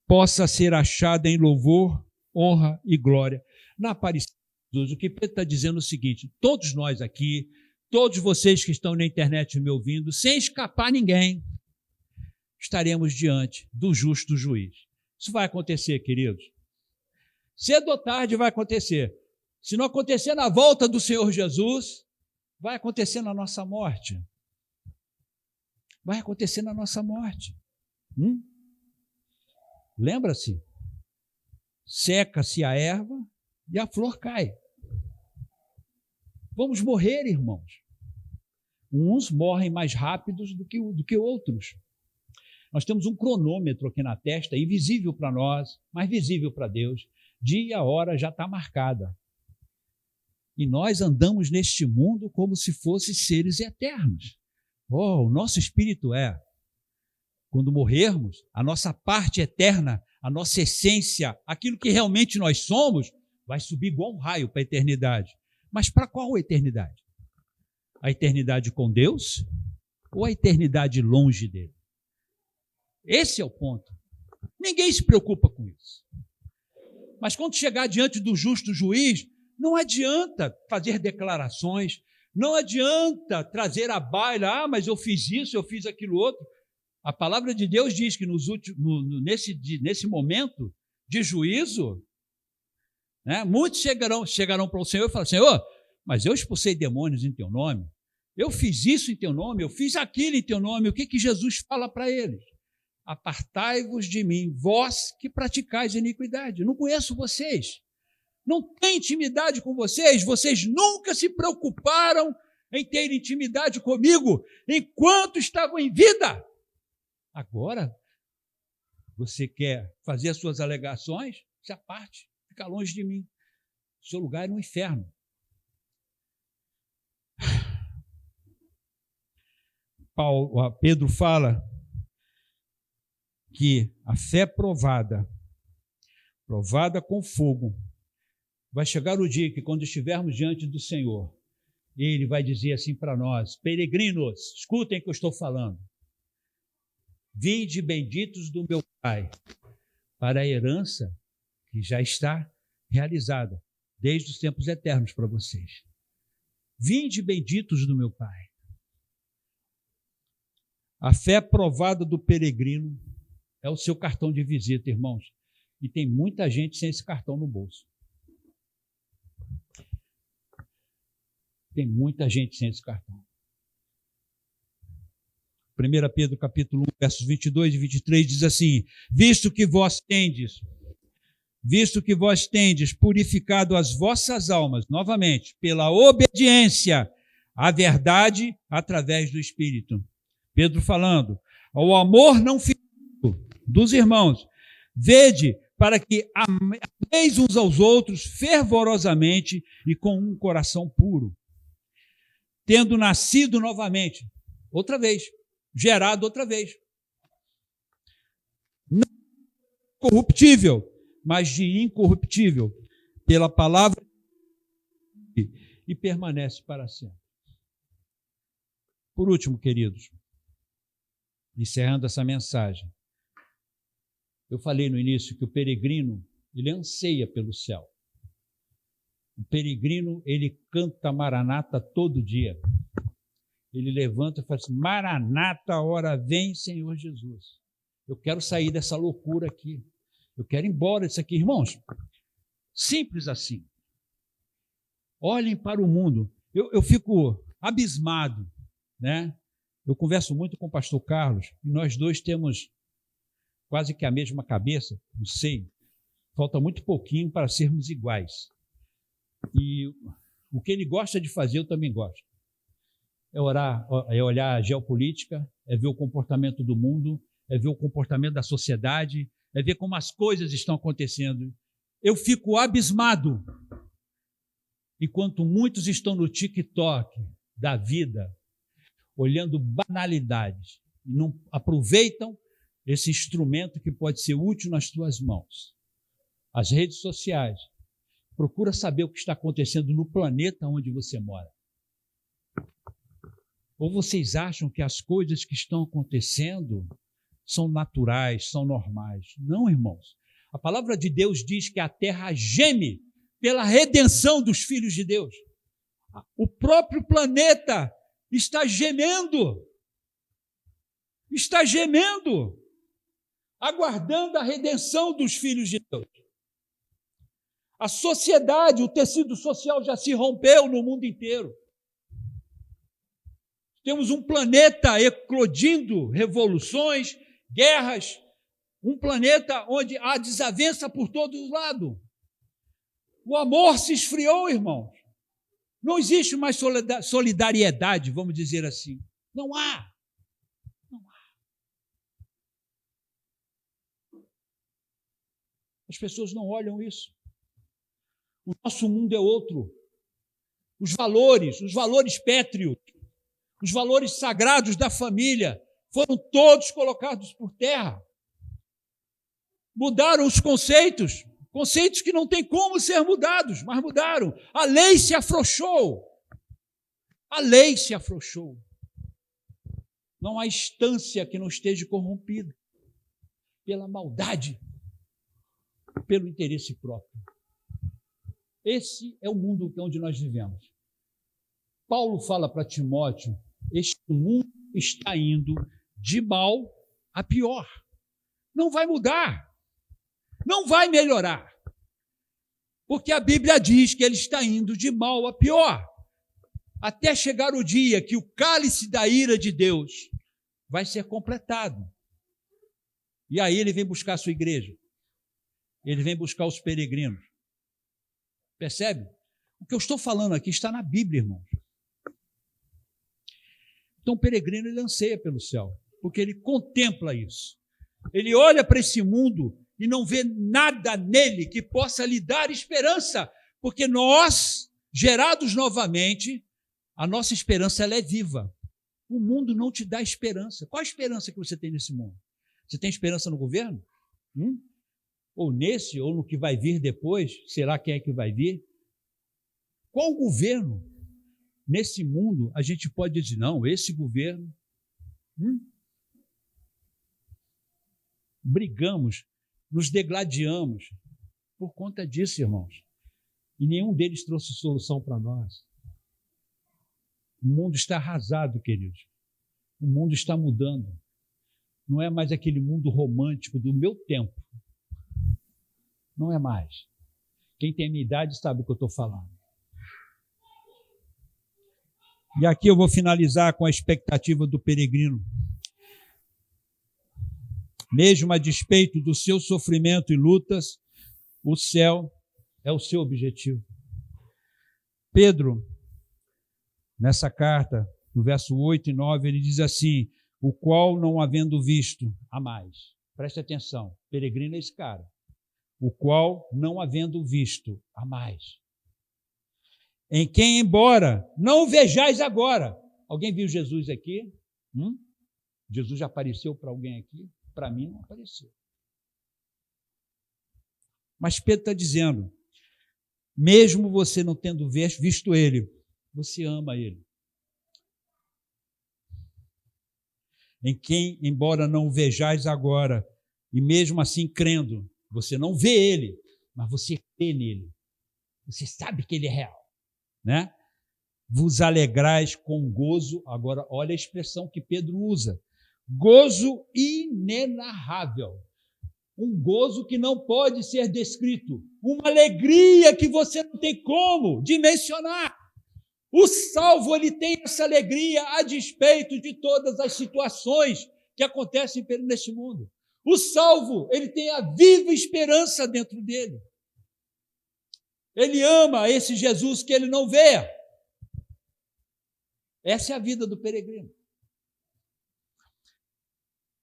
possa ser achada em louvor, honra e glória na aparição de Jesus. O que Pedro está dizendo é o seguinte, todos nós aqui, todos vocês que estão na internet me ouvindo, sem escapar ninguém, estaremos diante do justo juiz. Isso vai acontecer, queridos. Cedo ou tarde vai acontecer. Se não acontecer na volta do Senhor Jesus, vai acontecer na nossa morte. Vai acontecer na nossa morte. Lembra-se? Seca-se a erva e a flor cai. Vamos morrer, irmãos. Uns morrem mais rápidos do que outros. Nós temos um cronômetro aqui na testa, invisível para nós, mas visível para Deus. Dia e hora já está marcada. E nós andamos neste mundo como se fossem seres eternos. O nosso espírito é. Quando morrermos, a nossa parte eterna, a nossa essência, aquilo que realmente nós somos, vai subir igual um raio para a eternidade. Mas para qual eternidade? A eternidade com Deus ou a eternidade longe dele? Esse é o ponto. Ninguém se preocupa com isso. Mas quando chegar diante do justo juiz, não adianta fazer declarações, não adianta trazer à baila, mas eu fiz isso, eu fiz aquilo outro. A palavra de Deus diz que nesse momento de juízo, né, muitos chegarão para o Senhor e falarão, Senhor, mas eu expulsei demônios em teu nome, eu fiz isso em teu nome, eu fiz aquilo em teu nome. O que Jesus fala para eles? Apartai-vos de mim, vós que praticais iniquidade. Eu não conheço vocês, não tenho intimidade com vocês, vocês nunca se preocuparam em ter intimidade comigo enquanto estavam em vida. Agora, você quer fazer as suas alegações? Se aparte, fica longe de mim. O seu lugar é no inferno. Pedro fala que a fé provada com fogo, vai chegar o dia que, quando estivermos diante do Senhor, Ele vai dizer assim para nós, peregrinos, escutem o que eu estou falando. Vinde benditos do meu Pai, para a herança que já está realizada desde os tempos eternos para vocês. Vinde benditos do meu Pai. A fé provada do peregrino é o seu cartão de visita, irmãos. E tem muita gente sem esse cartão no bolso. Tem muita gente sem esse cartão. 1 Pedro capítulo 1, versos 22 e 23 diz assim: visto que vós tendes purificado as vossas almas, novamente, pela obediência à verdade através do Espírito. Pedro falando, ao amor não finito dos irmãos, vede para que ameis uns aos outros fervorosamente e com um coração puro, tendo nascido novamente, outra vez, gerado outra vez, não corruptível, mas de incorruptível, pela palavra e permanece para sempre. Por último, queridos, encerrando essa mensagem, eu falei no início que o peregrino, ele anseia pelo céu. O peregrino, ele canta Maranata todo dia. Ele levanta e fala assim, Maranata, a hora vem, Senhor Jesus. Eu quero sair dessa loucura aqui. Eu quero ir embora disso aqui. Irmãos, simples assim. Olhem para o mundo. Eu fico abismado, né? Eu converso muito com o pastor Carlos, e nós dois temos quase que a mesma cabeça, não sei. Falta muito pouquinho para sermos iguais. E o que ele gosta de fazer, eu também gosto. É olhar a geopolítica, é ver o comportamento do mundo, é ver o comportamento da sociedade, é ver como as coisas estão acontecendo. Eu fico abismado, enquanto muitos estão no TikTok da vida, olhando banalidades, e não aproveitam esse instrumento que pode ser útil nas tuas mãos. As redes sociais. Procura saber o que está acontecendo no planeta onde você mora. Ou vocês acham que as coisas que estão acontecendo são naturais, são normais? Não, irmãos. A palavra de Deus diz que a terra geme pela redenção dos filhos de Deus. O próprio planeta está gemendo. Está gemendo, aguardando a redenção dos filhos de Deus. A sociedade, o tecido social já se rompeu no mundo inteiro. Temos um planeta eclodindo revoluções, guerras, um planeta onde há desavença por todos os lados. O amor se esfriou, irmãos. Não existe mais solidariedade, vamos dizer assim. Não há. Não há. As pessoas não olham isso. O nosso mundo é outro. Os valores pétreos, os valores sagrados da família foram todos colocados por terra. Mudaram os conceitos que não tem como ser mudados, mas mudaram. A lei se afrouxou. A lei se afrouxou. Não há instância que não esteja corrompida pela maldade, pelo interesse próprio. Esse é o mundo onde nós vivemos. Paulo fala para Timóteo, este mundo está indo de mal a pior. Não vai mudar. Não vai melhorar. Porque a Bíblia diz que ele está indo de mal a pior. Até chegar o dia que o cálice da ira de Deus vai ser completado. E aí ele vem buscar a sua igreja. Ele vem buscar os peregrinos. Percebe? O que eu estou falando aqui está na Bíblia, irmãos. Então o peregrino, ele anseia pelo céu, porque ele contempla isso. Ele olha para esse mundo e não vê nada nele que possa lhe dar esperança, porque nós, gerados novamente, a nossa esperança ela é viva. O mundo não te dá esperança. Qual a esperança que você tem nesse mundo? Você tem esperança no governo? Ou nesse, ou no que vai vir depois? Será quem é que vai vir? Qual governo? Nesse mundo, a gente pode dizer, não, esse governo... brigamos, nos degladiamos por conta disso, irmãos. E nenhum deles trouxe solução para nós. O mundo está arrasado, queridos. O mundo está mudando. Não é mais aquele mundo romântico do meu tempo. Não é mais. Quem tem a minha idade sabe o que eu estou falando. E aqui eu vou finalizar com a expectativa do peregrino. Mesmo a despeito do seu sofrimento e lutas, o céu é o seu objetivo. Pedro, nessa carta, no verso 8 e 9, ele diz assim: o qual, não havendo visto, a mais. Preste atenção, peregrino é esse cara. O qual, não havendo visto, a mais. Em quem, embora não o vejais agora. Alguém viu Jesus aqui? Jesus já apareceu para alguém aqui? Para mim não apareceu. Mas Pedro está dizendo, mesmo você não tendo visto ele, você ama ele. Em quem, embora não o vejais agora, e mesmo assim crendo, você não vê ele, mas você crê nele. Você sabe que ele é real, né? Vos alegrais com gozo. Agora, olha a expressão que Pedro usa. Gozo inenarrável. Um gozo que não pode ser descrito. Uma alegria que você não tem como dimensionar. O salvo, ele tem essa alegria a despeito de todas as situações que acontecem neste mundo. O salvo, ele tem a viva esperança dentro dele. Ele ama esse Jesus que ele não vê. Essa é a vida do peregrino.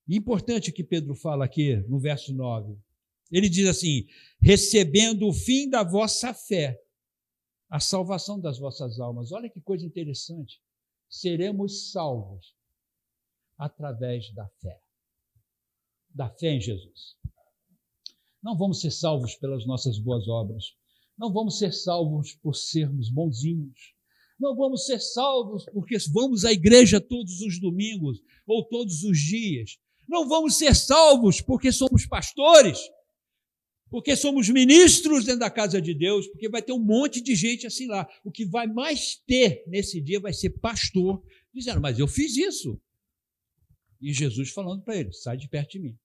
Importante que Pedro fala aqui no verso 9. Ele diz assim: recebendo o fim da vossa fé, a salvação das vossas almas. Olha que coisa interessante. Seremos salvos através da fé. Da fé em Jesus. Não vamos ser salvos pelas nossas boas obras. Não vamos ser salvos por sermos bonzinhos. Não vamos ser salvos porque vamos à igreja todos os domingos ou todos os dias. Não vamos ser salvos porque somos pastores, porque somos ministros dentro da casa de Deus, porque vai ter um monte de gente assim lá. O que vai mais ter nesse dia vai ser pastor, dizendo, mas eu fiz isso. E Jesus falando para ele, sai de perto de mim.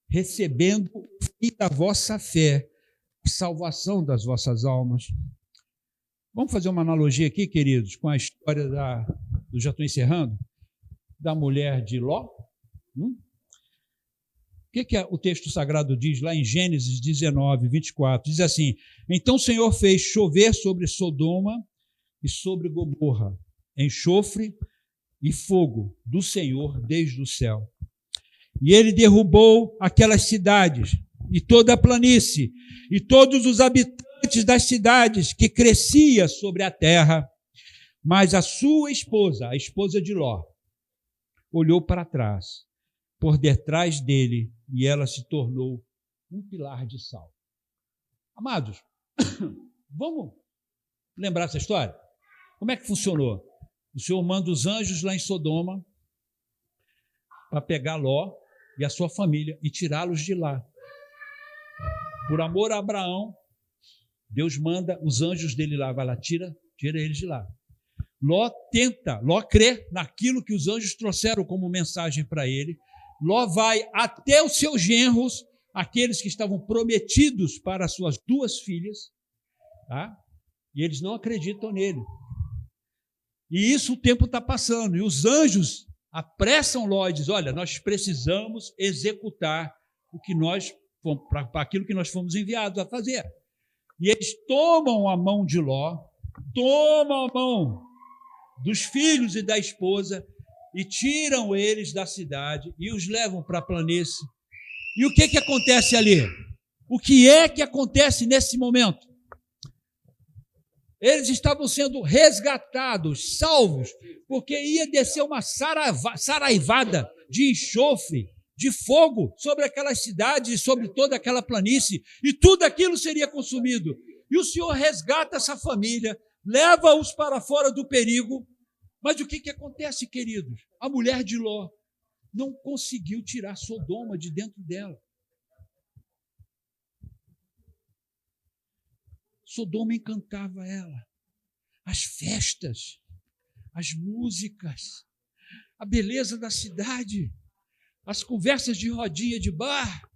Recebendo o fim da vossa fé, salvação das vossas almas. Vamos fazer uma analogia aqui, queridos, com a história já estou encerrando, da mulher de Ló. O que o texto sagrado diz lá em Gênesis 19, 24? Diz assim: então o Senhor fez chover sobre Sodoma e sobre Gomorra, enxofre e fogo do Senhor desde o céu. E ele derrubou aquelas cidades e toda a planície e todos os habitantes das cidades que crescia sobre a terra. Mas a sua esposa, a esposa de Ló, olhou para trás, por detrás dele, e ela se tornou um pilar de sal. Amados, vamos lembrar essa história? Como é que funcionou? O Senhor manda os anjos lá em Sodoma para pegar Ló e a sua família e tirá-los de lá. Por amor a Abraão, Deus manda os anjos dele lá, vai lá, tira eles de lá. Ló crê naquilo que os anjos trouxeram como mensagem para ele. Ló vai até os seus genros, aqueles que estavam prometidos para as suas 2 filhas, tá? E eles não acreditam nele. E isso o tempo está passando, e os anjos apressam Ló e dizem, olha, nós precisamos executar para aquilo que nós fomos enviados a fazer. E eles tomam a mão de Ló, tomam a mão dos filhos e da esposa e tiram eles da cidade e os levam para a planície. E o que acontece ali? O que é que acontece nesse momento? Eles estavam sendo resgatados, salvos, porque ia descer uma saraivada de enxofre, de fogo sobre aquelas cidades e sobre toda aquela planície, e tudo aquilo seria consumido. E o Senhor resgata essa família, leva-os para fora do perigo. Mas o que acontece, queridos? A mulher de Ló não conseguiu tirar Sodoma de dentro dela. Sodoma encantava ela. As festas, as músicas, a beleza da cidade, as conversas de rodinha de bar,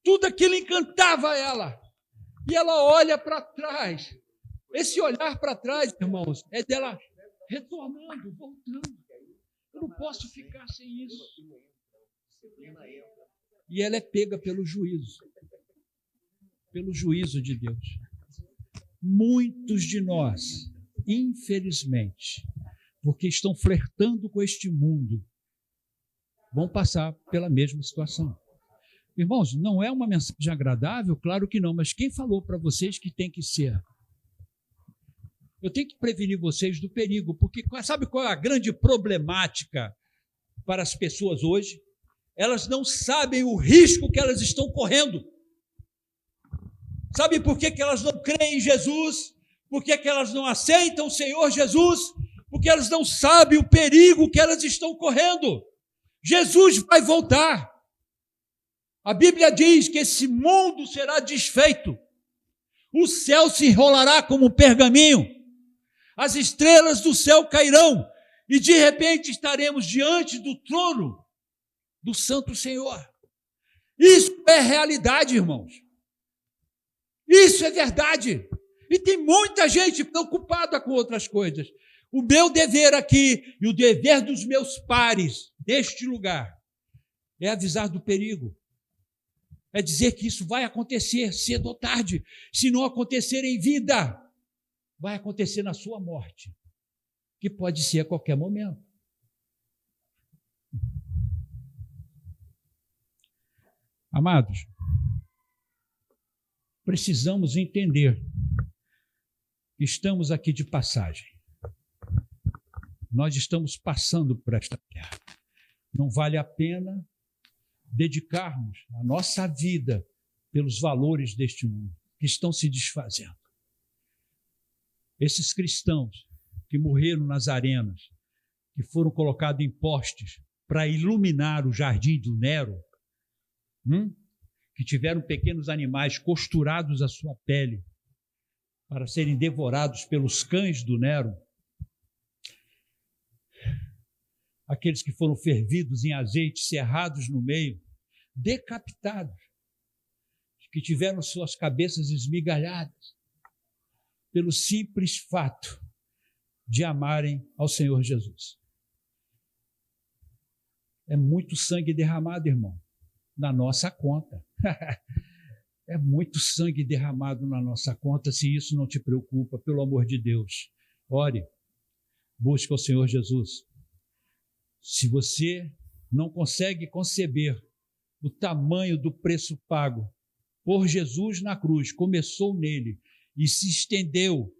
tudo aquilo encantava ela. E ela olha para trás. Esse olhar para trás, irmãos, é dela retornando, voltando. Eu não posso ficar sem isso. E ela é pega pelo juízo de Deus. Muitos de nós, infelizmente, porque estão flertando com este mundo, vão passar pela mesma situação. Irmãos, não é uma mensagem agradável? Claro que não, mas quem falou para vocês que tem que ser? Eu tenho que prevenir vocês do perigo, porque sabe qual é a grande problemática para as pessoas hoje? Elas não sabem o risco que elas estão correndo. Sabe por que elas não creem em Jesus? Por que elas não aceitam o Senhor Jesus? Porque elas não sabem o perigo que elas estão correndo. Jesus vai voltar. A Bíblia diz que esse mundo será desfeito. O céu se enrolará como um pergaminho. As estrelas do céu cairão. E de repente estaremos diante do trono do Santo Senhor. Isso é realidade, irmãos. Isso é verdade. E tem muita gente preocupada com outras coisas. O meu dever aqui e o dever dos meus pares deste lugar é avisar do perigo. É dizer que isso vai acontecer cedo ou tarde. Se não acontecer em vida, vai acontecer na sua morte, que pode ser a qualquer momento. Amados, precisamos entender que estamos aqui de passagem. Nós estamos passando por esta terra. Não vale a pena dedicarmos a nossa vida pelos valores deste mundo, que estão se desfazendo. Esses cristãos que morreram nas arenas, que foram colocados em postes para iluminar o jardim do Nero, que tiveram pequenos animais costurados à sua pele para serem devorados pelos cães do Nero, aqueles que foram fervidos em azeite, cerrados no meio, decapitados, que tiveram suas cabeças esmigalhadas, pelo simples fato de amarem ao Senhor Jesus. É muito sangue derramado, irmão, na nossa conta. É muito sangue derramado na nossa conta. Se isso não te preocupa, pelo amor de Deus, ore, busque ao Senhor Jesus. Se você não consegue conceber o tamanho do preço pago por Jesus na cruz, começou nele e se estendeu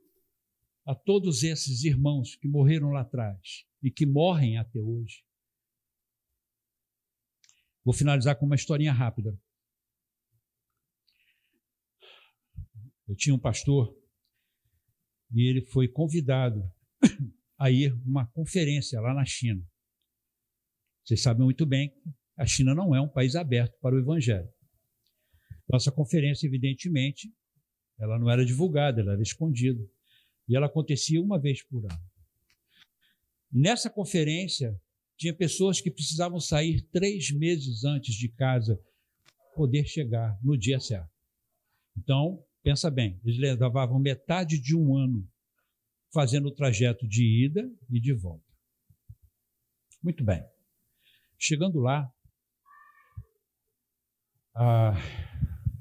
a todos esses irmãos que morreram lá atrás e que morrem até hoje. Vou finalizar com uma historinha rápida. Eu tinha um pastor e ele foi convidado a ir a uma conferência lá na China. Vocês sabem muito bem que a China não é um país aberto para o evangelho. Nossa conferência, evidentemente, ela não era divulgada, ela era escondida. E ela acontecia uma vez por ano. Nessa conferência, tinha pessoas que precisavam sair 3 meses antes de casa, poder chegar no dia certo. Então, pensa bem, eles levavam metade de um ano fazendo o trajeto de ida e de volta. Muito bem. Chegando lá,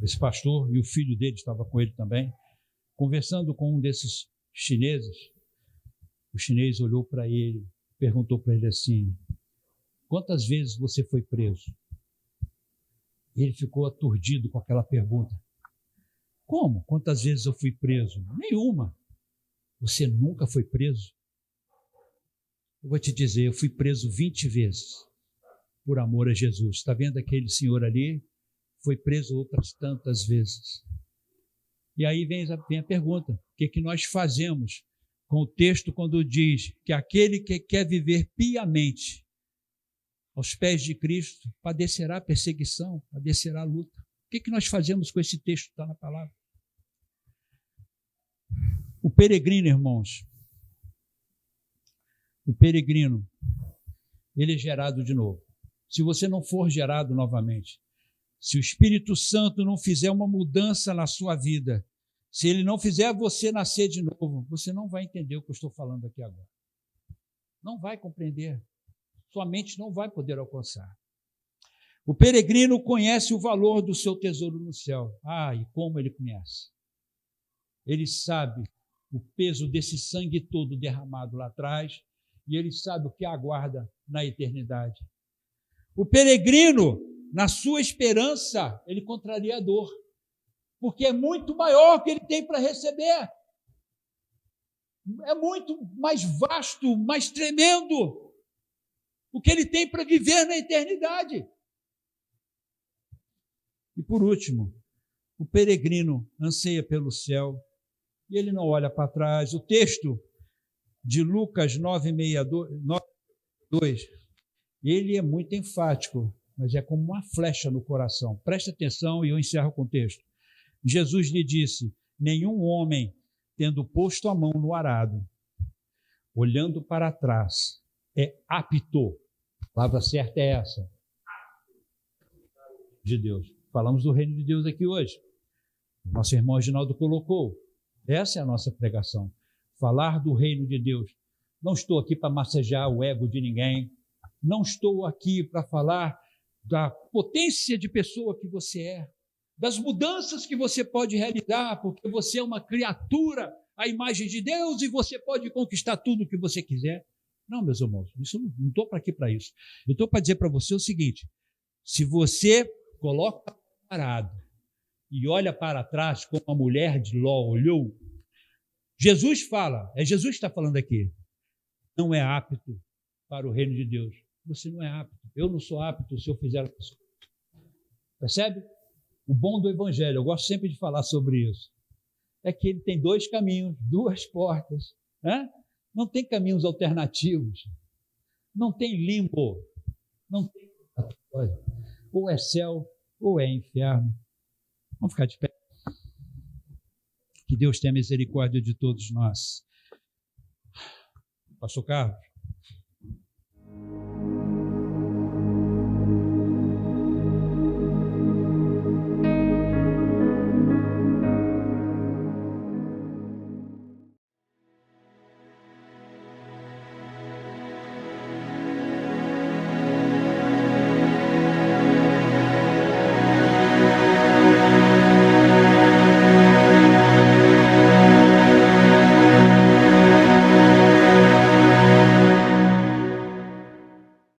esse pastor e o filho dele estava com ele também, conversando com um desses chineses. O chinês olhou para ele, perguntou para ele assim: quantas vezes você foi preso? Ele ficou aturdido com aquela pergunta. Como? Quantas vezes eu fui preso? Nenhuma. Você nunca foi preso? Eu vou te dizer, eu fui preso 20 vezes por amor a Jesus. Está vendo aquele senhor ali? Foi preso outras tantas vezes. E aí vem a pergunta: o que nós fazemos com o texto quando diz que aquele que quer viver piamente aos pés de Cristo, padecerá perseguição, padecerá luta. O que nós fazemos com esse texto que está na palavra? O peregrino, irmãos, o peregrino, ele é gerado de novo. Se você não for gerado novamente, se o Espírito Santo não fizer uma mudança na sua vida, se ele não fizer você nascer de novo, você não vai entender o que eu estou falando aqui agora. Não vai compreender. Sua mente não vai poder alcançar. O peregrino conhece o valor do seu tesouro no céu. E como ele conhece? Ele sabe o peso desse sangue todo derramado lá atrás e ele sabe o que aguarda na eternidade. O peregrino, na sua esperança, ele contraria a dor, porque é muito maior o que ele tem para receber. É muito mais vasto, mais tremendo o que ele tem para viver na eternidade. E por último, o peregrino anseia pelo céu e ele não olha para trás. O texto de Lucas 9:2, ele é muito enfático, mas é como uma flecha no coração. Preste atenção e eu encerro com o texto. Jesus lhe disse: nenhum homem, tendo posto a mão no arado, olhando para trás, é apto. A palavra certa é essa. De Deus. Falamos do reino de Deus aqui hoje. Nosso irmão Reginaldo colocou. Essa é a nossa pregação. Falar do reino de Deus. Não estou aqui para massagear o ego de ninguém. Não estou aqui para falar da potência de pessoa que você é, das mudanças que você pode realizar, porque você é uma criatura à imagem de Deus e você pode conquistar tudo o que você quiser. Não, meus irmãos, não estou aqui para isso. Eu estou para dizer para você o seguinte: se você coloca parado e olha para trás como a mulher de Ló olhou, Jesus fala, é Jesus que está falando aqui, não é apto para o reino de Deus. Você não é apto. Eu não sou apto se eu fizer isso. Percebe? O bom do evangelho, eu gosto sempre de falar sobre isso, é que ele tem dois caminhos, duas portas, né? Não tem caminhos alternativos, não tem limbo, não tem coisa. Ou é céu ou é inferno. Vamos ficar de pé. Que Deus tenha misericórdia de todos nós. Pastor Carlos.